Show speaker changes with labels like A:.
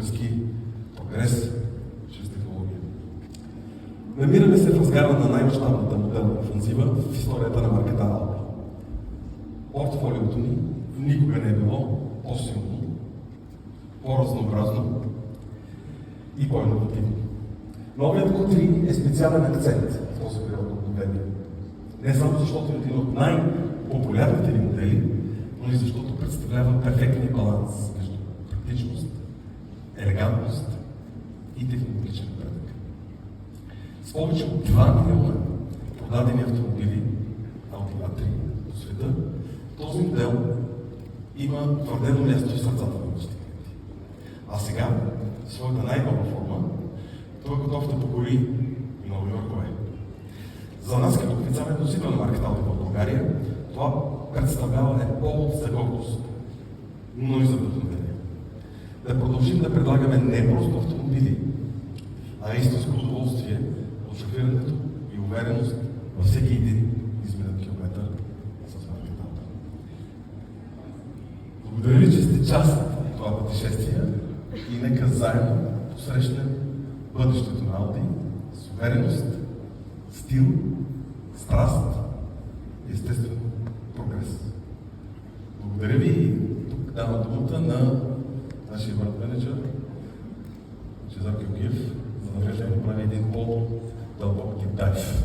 A: български прогрес чрез технология. Намираме се в разгара на най-мащабната моделна офанзива в историята на марката Alba. Портфолиото ни никога не е било по-силно, по-разнообразно и по-инновативно. Новият Q3 е специален акцент в този период на обновление. Не само защото е един от най-популярните ни модели, но и защото представлява перфектния баланс между практичност, елегантност и технологичен напредък. С повече от 2 милиона продадени автомобили Audi A3 по света, този модел има твърдено място в сърцата на нашите клиенти. А сега, в своята най-нова форма, той е готов да покори и нови върхове. За нас, като официален носител на марката Audi в България, това представлява не повод за гордост, но и за вдъхновение. Да продължим да предлагаме не просто автомобили, а истинско удоволствие от шофирането и увереност във всеки един изминат километър с марката Audi. Благодаря ви, че сте част от това пътешествие и нека заедно посрещнем бъдещето на Audi с увереност, стил, страст и естествено прогрес. Благодаря ви и тук давам думата на нашия бренд менеджер Чезар Георгиев, за да можем да направим един по-дълбок дип дайв.